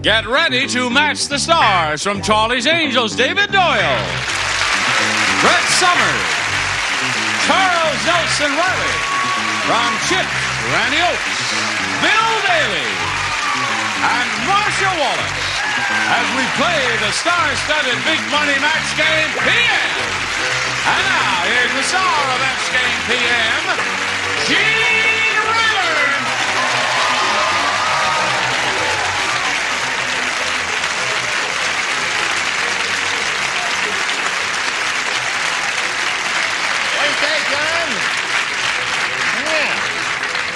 Get ready to match the stars from Charlie's Angels, David Doyle, Brett Summers, Charles Nelson Riley, from Chip, Randy Oates, Bill Daly, and Marcia Wallace as we play the star-studded Big Money Match Game PM. And now, here's the star of Match Game PM, Gene Rayburn.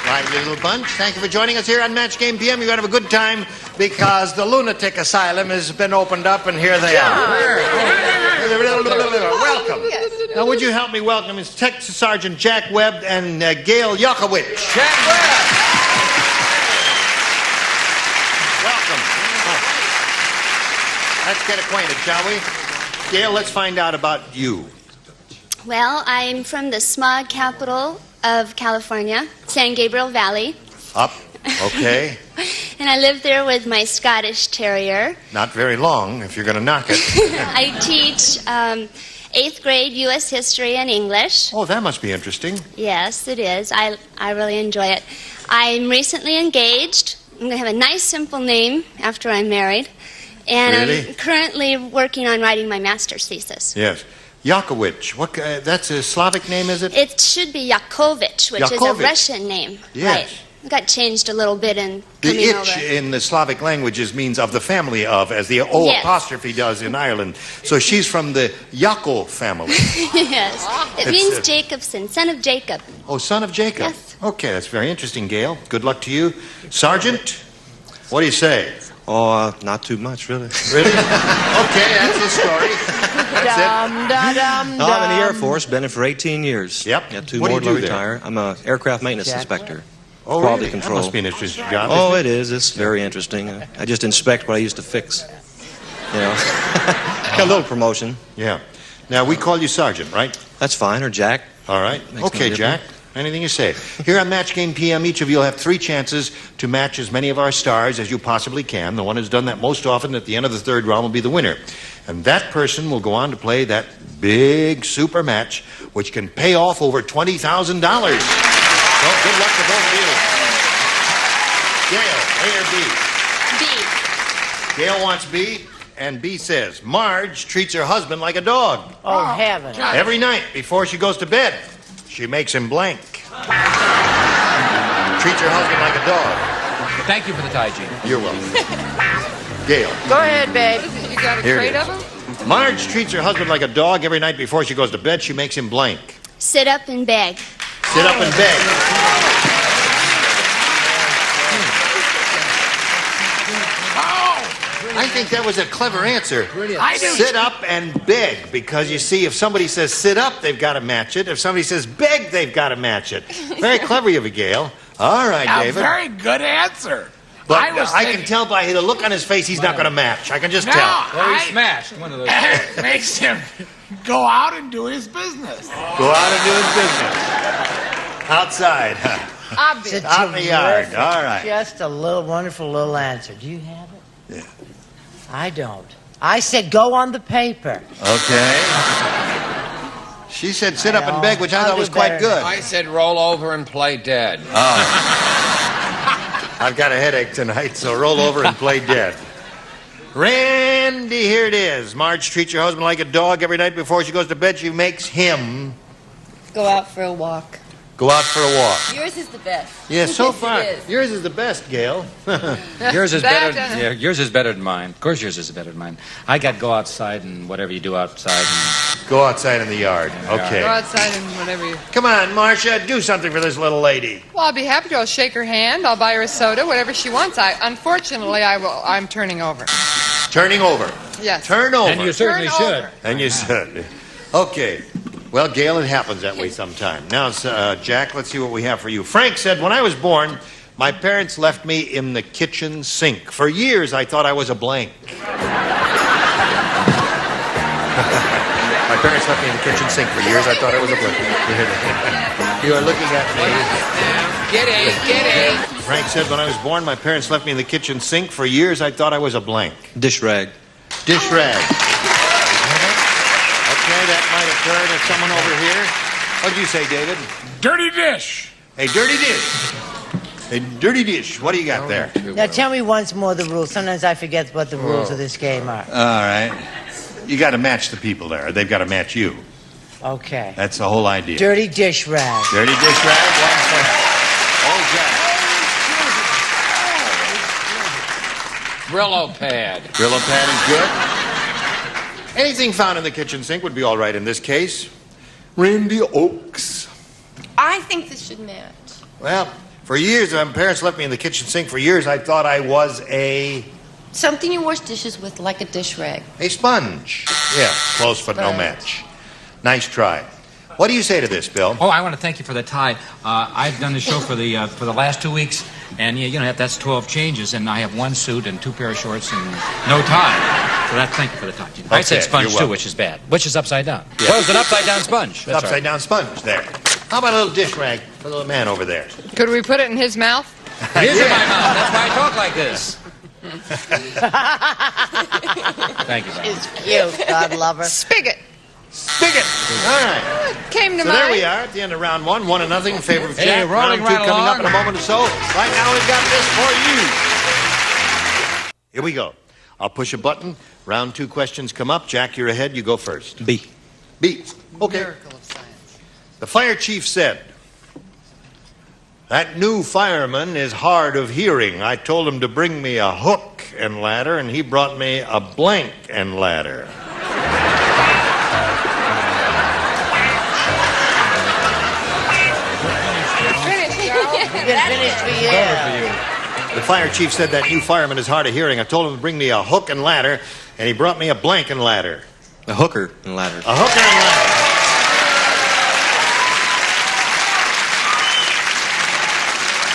Lively little bunch. Thank you for joining us here on Match Game PM. You're going to have a good time because the lunatic asylum has been opened up, and here they are. Welcome. Now, would you help me welcome His Texas Sergeant Jack Webb and Gail Yakowicz. Jack Webb. Welcome. Let's get acquainted, shall we? Gail, let's find out about you. Well, I'm from the smog capital of California, San Gabriel Valley. Up. Okay. And I live there with my Scottish Terrier. Not very long, if you're going to knock it. I teach 8th grade U.S. history and English. Oh, that must be interesting. Yes, it is. I really enjoy it. I'm recently engaged. I'm going to have a nice, simple name after I'm married. And Really? I'm currently working on writing my master's thesis. Yes. Yakowicz. What? That's a Slavic name, is it? It should be Yakovich, which is a Yakovich. Russian name. Yes. Right. It got changed a little bit in The coming itch over. in the Slavic languages means of the family of, as the O Yes. apostrophe does in Ireland. So she's from the Yakov family. Yes. It It's, means Jacobson, son of Jacob. Oh, son of Jacob. Yes. Okay, that's very interesting, Gail. Good luck to you. Sergeant, what do you say? Oh, not too much, really. Really? Okay, that's his story. That's it. No, I'm in the Air Force, been in for 18 years. Yep. Got 2 What do more you to do there? retire. I'm an aircraft maintenance inspector. Oh, Quality really? control. That must be an interesting job. Oh, isn't it is. It's very interesting. I just inspect what I used to fix. You know, got a little promotion. Yeah. Now, we call you Sergeant, right? That's fine, or Jack. All right. Makes Okay, no Jack. Anything you say. Here on Match Game PM, each of you will have 3 chances to match as many of our stars as you possibly can. The one who's done that most often at the end of the 3rd round will be the winner. And that person will go on to play that big super match, which can pay off over $20,000. So good luck to both of you. Gail, A or B? B. Gail wants B, and B says, Marge treats her husband like a dog. Oh, heaven. Every night before she goes to bed, she makes him blank. Treats her husband like a dog. Thank you for the tie, Gene. You're welcome. Gail. Go ahead, babe. You got a Here it crate is. of them? Marge treats her husband like a dog. Every night before she goes to bed, she makes him blank. Sit up and beg. Sit up and beg. I think that was a clever answer. I do. Sit up and beg, because you see, if somebody says sit up, they've got to match it. If somebody says beg, they've got to match it. Very clever of you, Gail. All right, A David. very good answer. But I can tell by the look on his face he's not going to match. I can just No, tell. Well, he smashed one of those. it makes him go out and do his business. Go out and do his business. Outside. Obvious. Out in the yard. All right. Just a little wonderful little answer. Do you have it? Yeah. I don't. I said go on the paper. Okay. She said sit up and beg, which I thought was quite good. I said roll over and play dead. I've got a headache tonight, so roll over and play dead. Randy, here it is. Marge treats her husband like a dog. Every night before she goes to bed, she makes him Go out for a walk. go out for a walk. Yours is the best. Yeah, so Yes, it far, is. yours is the best, Gail. Yours is That, better. Yeah, yours is better than mine. Of course, yours is better than mine. I got go outside and whatever you do outside. And Go outside in the yard. Okay. Go outside and whatever you... Come on, Marcia, do something for this little lady. Well, I'll be happy to. I'll shake her hand. I'll buy her a soda, whatever she wants. Unfortunately, I'm turning over. Turning over. Yes. Turn over. And you certainly Turn should. over. And you should. Okay. Well, Gail, it happens that way sometime. Now, Jack, let's see what we have for you. Frank said, when I was born, my parents left me in the kitchen sink. For years, I thought I was a blank. My parents left me in the kitchen sink. For years, I thought I was a blank. You are looking at me. Get A. Frank said, when I was born, my parents left me in the kitchen sink. For years, I thought I was a blank. Dish rag. Dish rag. Okay, that might occur to someone over here. What did you say, David? Dirty dish. A dirty dish. A dirty dish. What do you got there? Now tell me once more the rules. Sometimes I forget what the rules of this game are. All right. You got to match the people there. They've got to match you. Okay. That's the whole idea. Dirty dish rag. Dirty dish rag. One for old Jack. Brillo pad. Brillo pad is good. Anything found in the kitchen sink would be all right in this case. Randy Oaks. I think this should match. Well, for years, my parents left me in the kitchen sink. For years, I thought I was a Something you wash dishes with, like a dish rag. sponge. Yeah, close but no match. Nice try. What do you say to this, Bill? Oh, I want to thank you for the tie. I've done the show for the last 2 weeks, and you know that's 12 changes, and I have one suit and 2 pair of shorts and no tie. So thank you for the tie. I said sponge too, which is bad. Which is upside down. Yeah. Well, it's an upside down sponge. That's Upside down sponge there. How about a little dish rag for the little man over there? Could we put it in his mouth? It is in my mouth. That's why I talk like this. Thank you, Bob. It's cute. God love her. Spigot. Spigot. All right. Came to So mind. there we are at the end of round 1. 1-0 in favor of Hey, Jack. rolling Round 2 right coming up along. in a moment or so. Right now we've got this for you. Here we go. I'll push a button. Round 2 questions come up. Jack, you're ahead. You go first. B. B. Okay. Miracle of science. The fire chief said, that new fireman is hard of hearing. I told him to bring me a hook and ladder, and he brought me a blank and ladder. Finish, Charles. We've been finished for you. The fire chief said that new fireman is hard of hearing. I told him to bring me a hook and ladder, and he brought me a blank and ladder. A hooker and ladder. A hooker and ladder.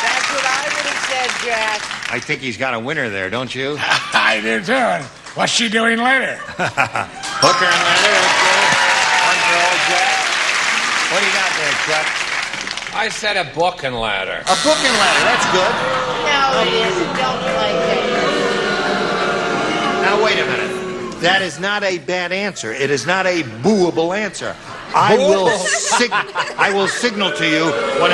That's what I would have said, Jack. I think he's got a winner there, don't you? I do too. What's she doing later? Hooker and ladder, okay. One for old Jack. What do you got there, Chuck? I said a book and ladder. A book and ladder, that's good. No, it isn't. Don't play games. Now, wait a minute. That is not a bad answer. It is not a booable answer. I will signal to you when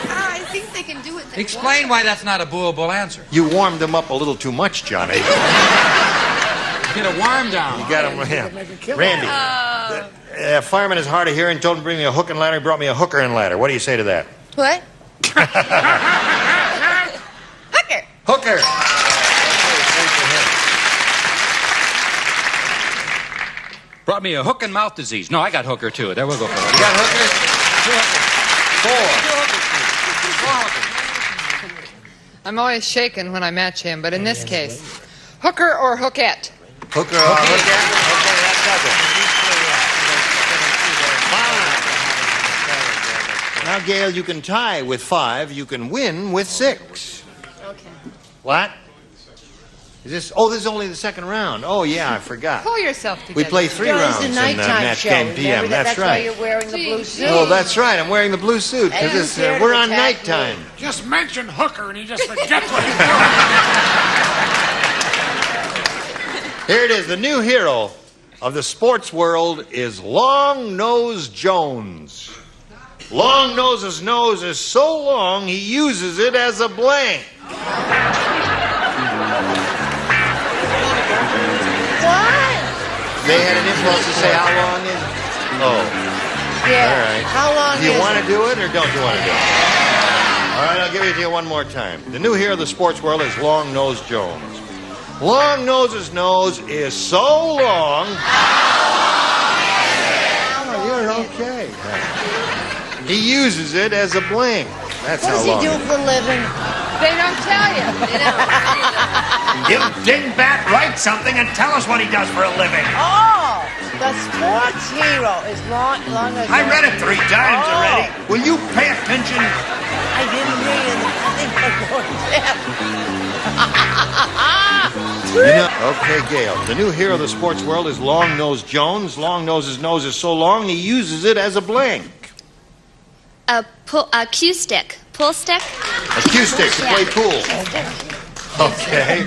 I think they can do it. Explain why that's not a booable answer. you warmed them up a little too much, Johnny. Get a worm down. You got him. Yeah. Randy, the fireman is hard of hearing. Told him to bring me a hook and ladder. He brought me a hooker and ladder. What do you say to that? What? Hooker. Hooker. Brought me a hook and mouth disease. No, I got hooker too. There we'll go for it. You got hookers? 4. I'm always shaken when I match him, but in this case, hooker or hookette? Hooker or hookette? Okay, that does it. 5. Now, Gail, you can tie with 5. You can win with 6. Okay. What? Is this? Oh, this is only the second round. Oh, yeah, I forgot. Pull yourself together. We play 3 Joe, rounds it's in a nighttime Match show. Game PM. Remember that? That's why right. you're wearing the blue suit. Oh, that's right. I'm wearing the blue suit I because didn't care to we're on attack nighttime. Just mention hooker and he just forgets what he's doing. Here it is. The new hero of the sports world is Long Nose Jones. Long Nose's nose is so long he uses it as a blank. What? They had an impulse to say how long is. Oh, Yeah. all right. How long Do you is want it? to do it or don't you want to do it? All right, I'll give it to you one more time. The new hero of the sports world is Long Nose Jones. Long Nose's nose is so long. Oh, you're okay. He uses it as a blank. That's What how does he long. do for a living? They don't tell you. You didn't bat write something and tell us what he does for a living. Oh, the sports hero is long as. I read it 3 times Oh. already. Will you pay attention? I didn't read it. I think I'm going to. Okay, Gail. The new hero of the sports world is Long Nose Jones. Long Nose's nose is so long he uses it as a blank. A cue stick. Pool stick? A cue stick to play pool. Okay.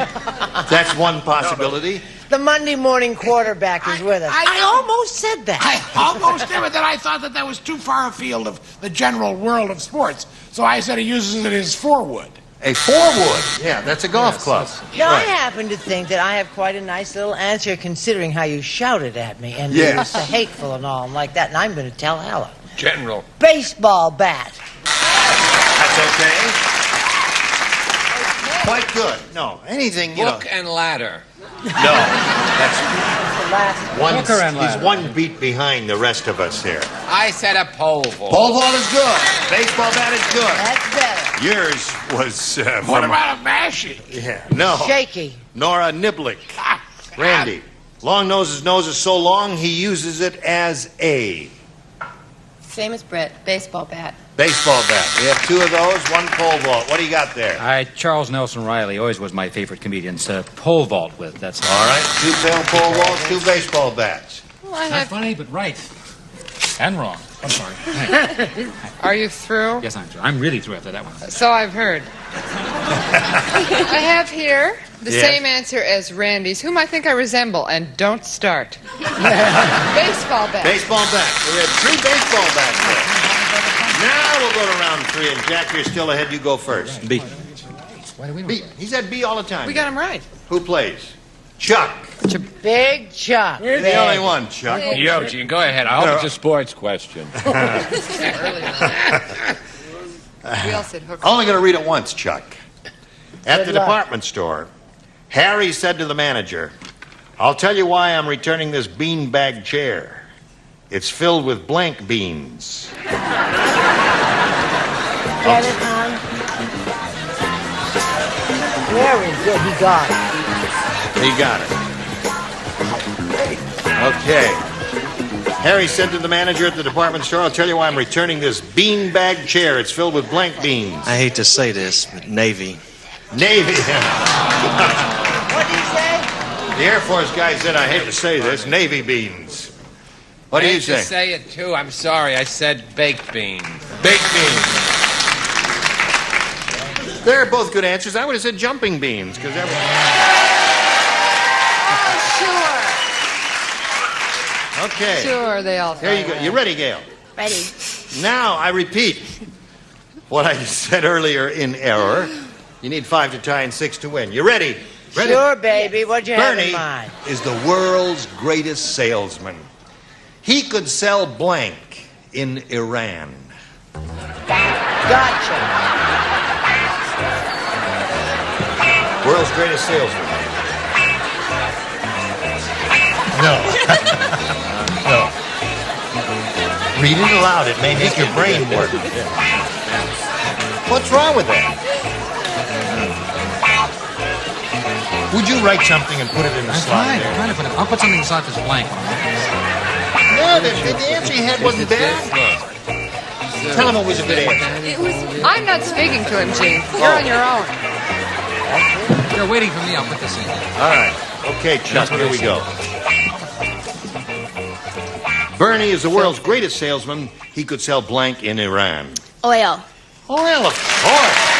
That's one possibility. The Monday morning quarterback is with us. I almost said that. I almost did, but then I thought that was too far afield of the general world of sports. So I said he uses it as four-wood. A four-wood. Yeah, that's a golf club. Now, I Right. happen to think that I have quite a nice little answer considering how you shouted at me and Yes. you were so hateful and all and like that, and I'm going to tell Helen. General. Baseball bat. That's okay. Quite good. No, anything, you know. Book and ladder. No, that's The last one. Hooker and He's ladder. one beat behind the rest of us here. I said a pole vault. Pole vault is good. Baseball bat is good. That's better. Yours was What from... about a mashie? Yeah. No. Shaky. Nora Niblick. Randy. Long Nose's nose is so long he uses it as a Same as Brett. Baseball bat. baseball bat. We have two of those, one pole vault. What do you got there? Charles Nelson Riley always was my favorite comedian. Pole vault with. That's All right, two pole vaults, two baseball bats. Well, I not have... funny, but right. And wrong. I'm sorry. Are you through? Yes, I'm through. I'm really through after that one. So I've heard. I have here the Yes. same answer as Randy's, whom I think I resemble, and don't start. Baseball bat. Baseball bat. We have three baseball bats there. Now we'll go to round three, and Jack, you're still ahead. You go first. B. Why do we B. He said B all the time. We got him right. Who plays? Chuck. Big Chuck. You're the only one, Chuck. Yo, Gene, go ahead. I hope it's a sports question. We all said hooker. Only going to read it once, Chuck. At Good the luck. department store, Harry said to the manager, "I'll tell you why I'm returning this beanbag chair. It's filled with blank beans." Get it, hon? Very good. He got it. He got it. Okay. Harry said to the manager at the department store, "I'll tell you why I'm returning this beanbag chair. It's filled with blank beans." I hate to say this, but Navy. Navy. What did he say? The Air Force guy said, "I hate to say this, Navy beans." What do I you hate to say? say it, too. I'm sorry. I said baked beans. Baked beans. They're both good answers. I would have said jumping beans, because that was... Okay. Sure, they all There you go. You ready, Gail? Ready. Now, I repeat what I said earlier in error. You need 5 to tie and 6 to win. You ready? Ready? Sure, baby. What'd you have in Bernie mind? is the world's greatest salesman. He could sell blank in Iran. Gotcha. World's greatest salesman. No. No. Read it aloud. It may make your brain work. What's wrong with that? Would you write something and put it in the slide there? I'll put something inside this blank. No, the answer you had wasn't bad. Tell him it was a good answer. I'm not speaking to him, Gene. You're on your own. You're waiting for me. I'll put this in. All right. Okay, Chuck, here we go. Bernie is the world's greatest salesman. He could sell blank in Iran. Oil. Oil, of course.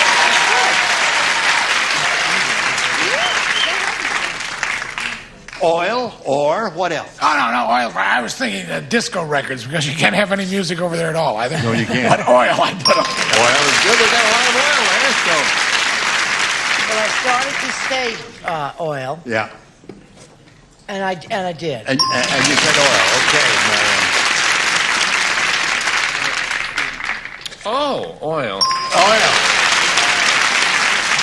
Oil or what else? Oh, no, oil. I was thinking disco records because you can't have any music over there at all either. No, you can't. But oil, I put on. Oil is good. They got a lot of oil there, so. Well, I started to say oil, Yeah. and I did. And you said oil. Okay, Marion. Oh, oil. Oil.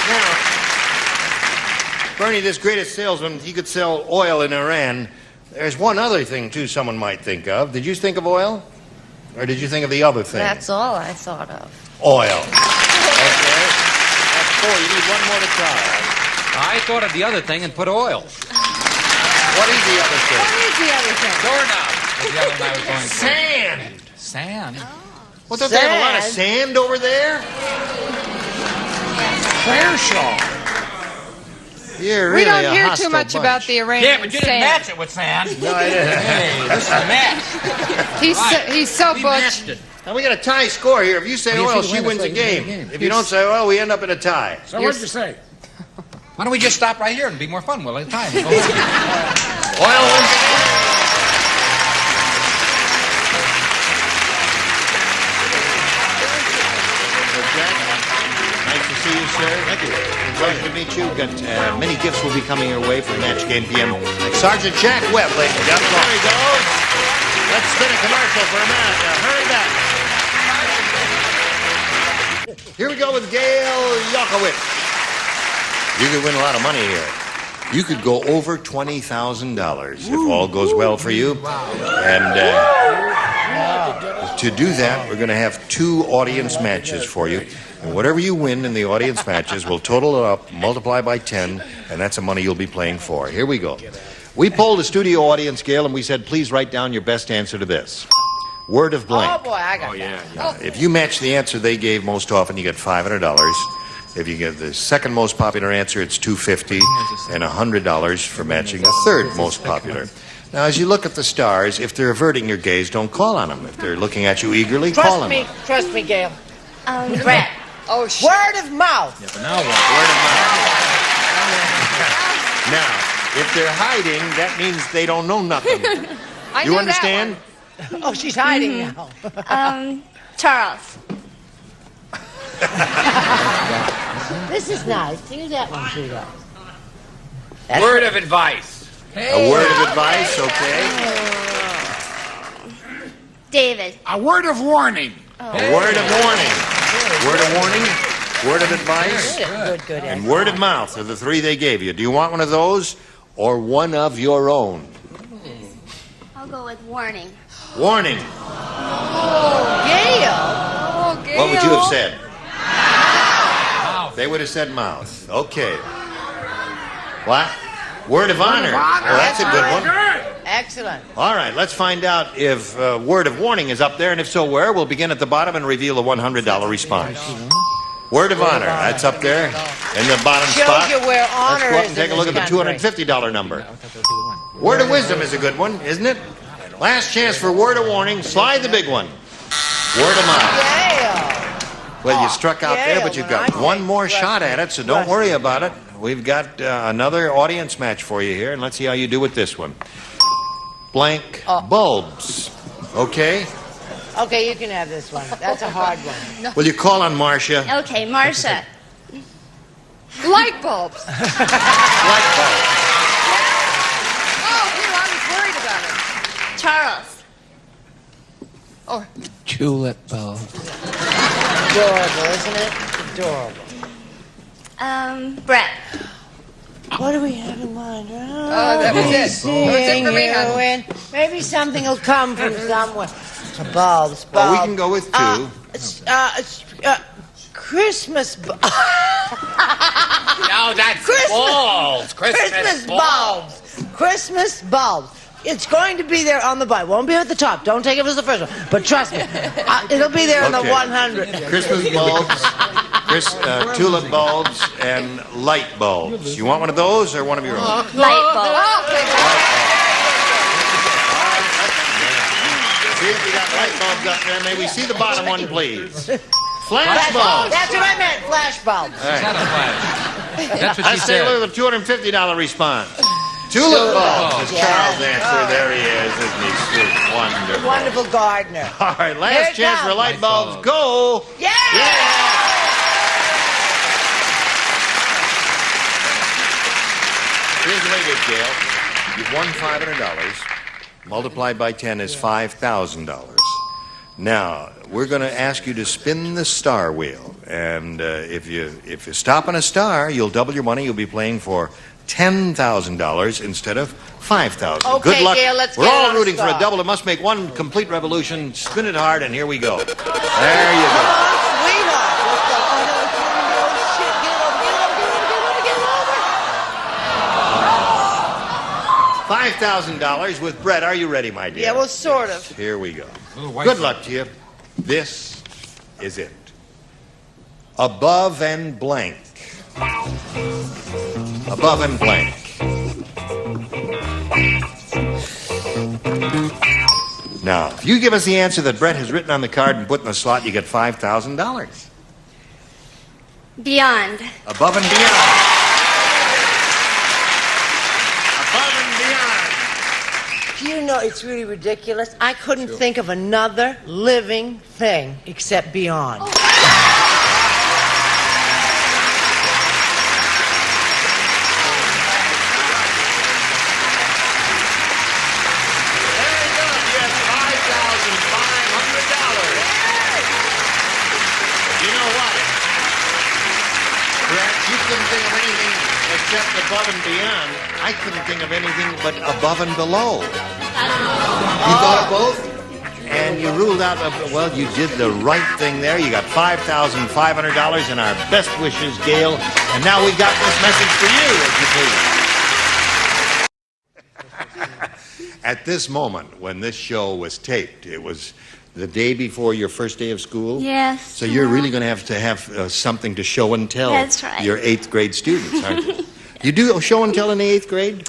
Now, Bernie, this greatest salesman, he could sell oil in Iran. There's one other thing, too, someone might think of. Did you think of oil? Or did you think of the other thing? That's all I thought of. Oil. Okay. That's 4. You need one more to try. I thought of the other thing and put oil. What is the other thing? What is the other thing? Doorknob. Was the other one I was going for. Sand. Sand. Well, don't they have a lot of sand over there? Prayer shawl. You're We really don't a hear hostile too much bunch. about the Iranian sand. it with sand. No, I didn't. Hey, this is a match. He's so We butch. matched it. Now, we got a tie score here. If you say oil, she wins the game. If you don't say oil, we end up in a tie. So what'd you say? Why don't we just stop right here and be more fun? We'll have time. Oil wins the game. Nice to see you, sir. Thank you. Pleasure to meet you. Got many gifts will be coming your way from Match Game PM. Sergeant Jack Webb, ladies and gentlemen. There he goes. Let's spin a commercial for a minute. Hurry back. Here we go with Gail Yokowitz. You could win a lot of money here. You could go over $20,000 if all goes well for you. And to do that, we're going to have 2 audience matches for you. And whatever you win in the audience matches, we'll total it up, multiply by 10, and that's the money you'll be playing for. Here we go. We polled a studio audience, Gail, and we said, please write down your best answer to this. Word of blank. Oh, boy, I got that. If you match the answer they gave most often, you get $500. If you get the second most popular answer, it's $250 and $100 for matching the third most popular. Now, as you look at the stars, if they're averting your gaze, don't call on them. If they're looking at you eagerly, call on them. Trust me, Gail. Brett. Oh, word of mouth. Yeah, but now what? Word of mouth. Now, if they're hiding, that means they don't know nothing. I You knew understand? Oh, she's hiding now. Charles. This is nice. Do that one, too, though. Word of advice. A word of advice, okay? David. A word of warning. A word of warning. Word of warning, word of advice, Good. and word of mouth are the 3 they gave you. Do you want one of those or one of your own? I'll go with warning. Warning. Gail. Oh, Gail. What would you have said? Mouth. They would have said mouth. Okay. What? Word of honor. Well, that's a good one. Excellent. All right, let's find out if word of warning is up there, and if so, where? We'll begin at the bottom and reveal a $100 response. Word of honor, that's up there in the bottom Shows spot. you where honor Let's go up is and take a in look at this the country. $250 number. Word of wisdom is a good one, isn't it? Last chance for word of warning. Slide the big one. Word of mouth. Gail. Well, you struck out there, Gail, but you've when got I one say more trust shot me, at it, so don't trust worry me. about it. We've got another audience match for you here, and let's see how you do with this one. Blank bulbs. Okay? Okay, you can have this one. That's a hard one. Will you call on Marcia? Okay, Marcia. Light bulbs. Light bulbs. Oh, dear, I was worried about it. Charles. Oh, Tulip bulb. Adorable, isn't it? Adorable. Brett. What do we have in mind? that was it. That was it for me, honey. Maybe something will come from somewhere. Bulbs. Well, we can go with 2. Christmas bulbs. No, that's balls. Christmas bulbs. Christmas bulbs. It's going to be there on the buy. Won't be at the top. Don't take it as the first one. But trust me, it'll be there on the Okay. 100. Christmas bulbs, tulip bulbs, and light bulbs. You want one of those or one of your own? Light bulb. See if we got light bulbs up there. May we see the bottom one, please? Flash bulbs. That's what I meant. Flash bulbs. All right. Not a flash. That's what she Let's take a said. look at the $250 response. Tulip bulbs is Yeah. Charles' answer. There he is, isn't he? Sweet. Wonderful. Wonderful gardener. All right, Here last it chance for comes. light bulbs. Go! Yeah! Here's the way it is, Gail. You've won $500. Multiplied by 10 is $5,000. Now, we're going to ask you to spin the star wheel. And if you stop on a star, you'll double your money. You'll be playing for $10,000 instead of $5,000. Okay, Good luck. Gail, let's We're get it all on a rooting for a star. double. It must make one complete revolution. Spin it hard, and here we go. There you go. Sweetheart. Let's go. Oh, no, it's going to be, oh, shit. Get it over, get it over, get it over, get it over. $5,000 with Brett. Are you ready, my dear? Yeah, well, sort of. Here we go. Little white Good fruit. luck to you. This is it. Above and blank. Above and blank. Now, if you give us the answer that Brett has written on the card and put in the slot, you get $5,000. Beyond. Above and beyond. Above and beyond. Do you know, it's really ridiculous. I couldn't think of another living thing except beyond. Think of anything except above and beyond. I couldn't think of anything but above and below. You thought of both? And you ruled out, well, you did the right thing there. You got $5,500 and our best wishes, Gail. And now we've got this message for you, if you please. At this moment, when this show was taped, it was the day before your first day of school? Yes. So you're really going to have something to show and tell That's right. your 8th grade students, aren't you? You do show and tell in the 8th grade?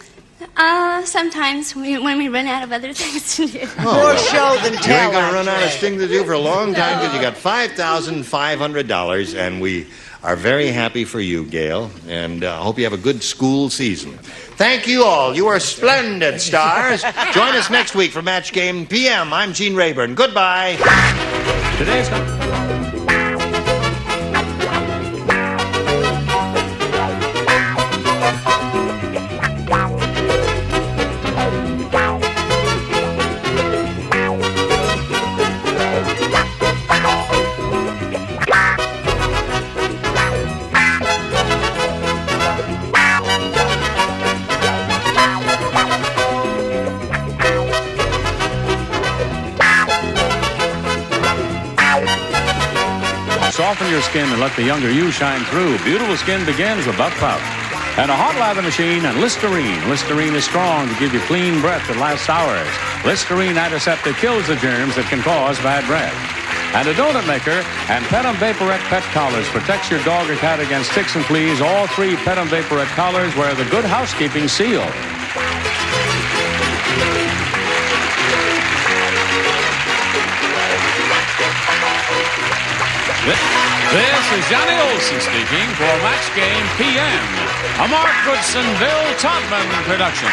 Sometimes when we run out of other things to do. More show than tell. You ain't going to run out of things to do for a long time because you got $5,500, and we are very happy for you, Gail, and hope you have a good school season. Thank you all. You are splendid stars. Join us next week for Match Game PM. I'm Gene Rayburn. Goodbye. Today's... Soften your skin and let the younger you shine through. Beautiful skin begins with Buck Puff. And a hot lather machine and Listerine. Listerine is strong to give you clean breath that lasts hours. Listerine antiseptic kills the germs that can cause bad breath. And a donut maker and Petum Vaporette pet collars protects your dog or cat against ticks and fleas. All 3 Petum Vaporette collars wear the Good Housekeeping seal. This is Johnny Olson speaking for Match Game PM, a Mark Goodson, Bill Todman production.